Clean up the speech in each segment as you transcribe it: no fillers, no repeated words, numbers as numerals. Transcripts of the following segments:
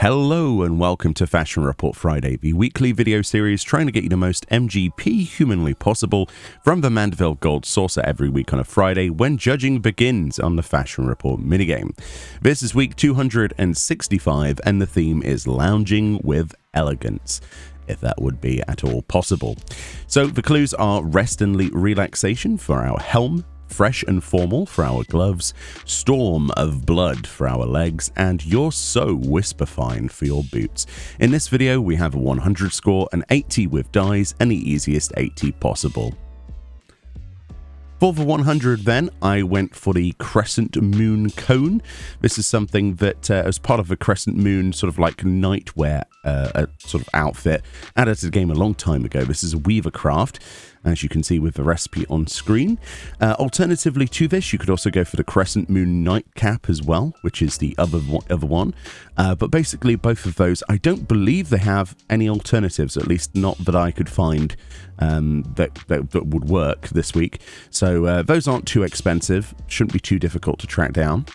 Hello and welcome to Fashion Report Friday, the weekly video series trying to get you the most MGP humanly possible from the Mandeville Gold Saucer every week on a Friday when judging begins on the Fashion Report minigame. This is week 265 and the theme is Lounging with Elegance, if that would be at all possible. So the clues are rest and relaxation for our helm, fresh and formal for our gloves, storm of blood for our legs, and you're so whisper fine for your boots. In this video we have a 100 score, an 80 with dies, and the easiest 80 possible. For the 100 then, I went for the Crescent Moon Cone. This is something that as part of a Crescent Moon sort of like nightwear sort of outfit added to the game a long time ago. This is a Weaver craft, as you can see with the recipe on screen. Alternatively to this, you could also go for the Crescent Moon Nightcap as well, which is the other one. But basically both of those, I don't believe they have any alternatives, at least not that I could find that would work this week. So those aren't too expensive, shouldn't be too difficult to track down.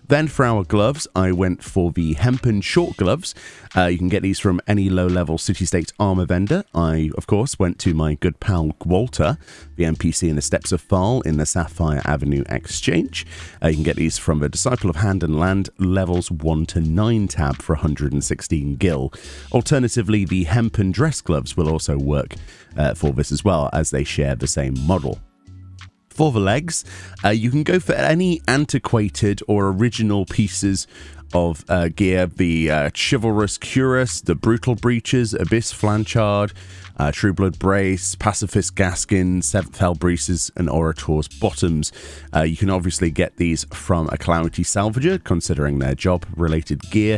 Then for our gloves, I went for the hempen short gloves. You can get these from any low-level city-state armor vendor. I, of course, went to my good pal Walter, the NPC in the Steps of Thal in the Sapphire Avenue Exchange. You can get these from the Disciple of Hand and Land levels 1 to 9 tab for 116 gil. Alternatively, the hempen dress gloves will also work for this as well, as they share the same model. For the legs, you can go for any antiquated or original pieces of gear, the Chivalrous Cuirass, the Brutal Breeches, Abyss Flanchard, Trueblood Brace, Pacifist Gaskins, Seventh Hell Breeches, and Orator's Bottoms. You can obviously get these from a Calamity Salvager, considering their job-related gear,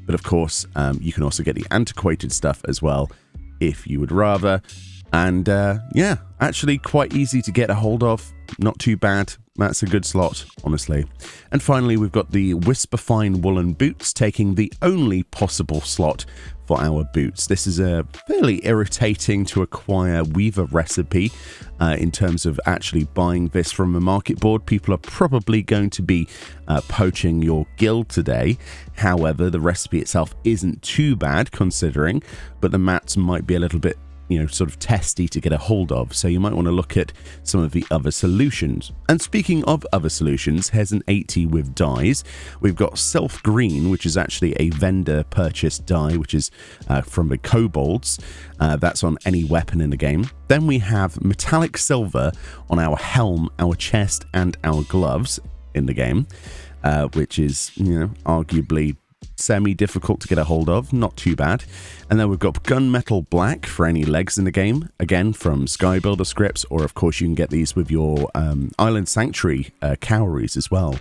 but of course, you can also get the antiquated stuff as well, if you would rather. And yeah, actually quite easy to get a hold of, not too bad. That's a good slot, honestly. And finally, we've got the Whisper Fine Woolen Boots, taking the only possible slot for our boots. This is a fairly irritating to acquire Weaver recipe in terms of actually buying this from a market board. People are probably going to be poaching your guild today. However, the recipe itself isn't too bad considering, but the mats might be a little bit sort of testy to get a hold of, so you might want to look at some of the other solutions. And speaking of other solutions, here's an 80 with dies. We've got Self Green, which is actually a vendor purchased die, which is from the Kobolds. That's on any weapon in the game. Then we have Metallic Silver on our helm, our chest, and our gloves in the game, which is, arguably semi-difficult to get a hold of, not too bad. And then we've got Gunmetal Black for any legs in the game, again from Skybuilder scripts, or of course you can get these with your Island Sanctuary cowries as well.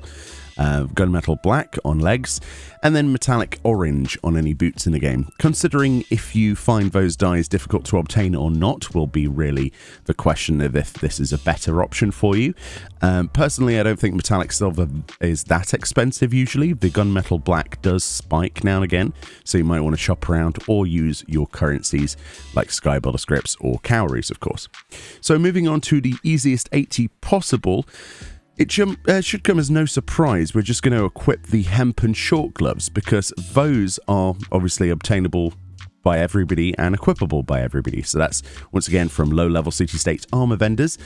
Gunmetal Black on legs, and then Metallic Orange on any boots in the game. Considering if you find those dies difficult to obtain or not will be really the question of if this is a better option for you. Personally, I don't think Metallic Silver is that expensive usually. The Gunmetal Black does spike now and again, so you might want to shop around or use your currencies like Skybuilder scripts or cowries, of course. So moving on to the easiest 80 possible. It should come as no surprise we're just going to equip the hempen short gloves, because those are obviously obtainable by everybody and equipable by everybody. So that's, once again, from low-level city-state armor vendors.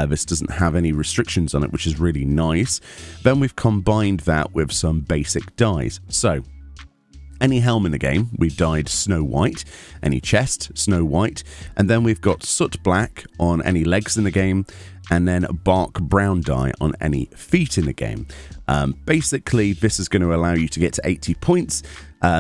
This doesn't have any restrictions on it, which is really nice. Then we've combined that with some basic dies. So any helm in the game, we've dyed Snow White. Any chest, Snow White. And then we've got Soot Black on any legs in the game, and then Bark Brown dye on any feet in the game. Basically, this is going to allow you to get to 80 points,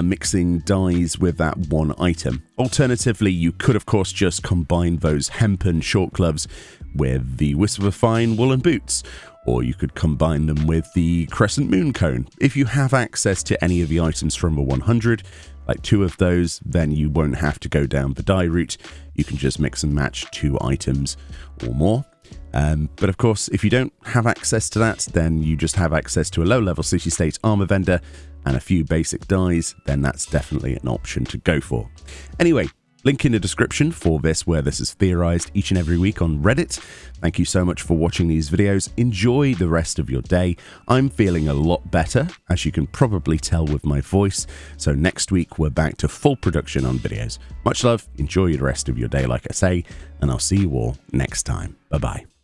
mixing dyes with that one item. Alternatively, you could, of course, just combine those hempen short gloves with the Whisper Fine Woolen Boots, or you could combine them with the Crescent Moon Cone. If you have access to any of the items from a 100, like 2 of those, then you won't have to go down the dye route. You can just mix and match 2 items or more. But of course, if you don't have access to that, then you just have access to a low-level city-state armor vendor and a few basic dyes, then that's definitely an option to go for. Anyway, Link in the description for this, where this is theorized each and every week on Reddit. Thank you so much for watching these videos. Enjoy the rest of your day. I'm feeling a lot better, as you can probably tell with my voice. So next week, we're back to full production on videos. Much love. Enjoy the rest of your day, like I say, and I'll see you all next time. Bye-bye.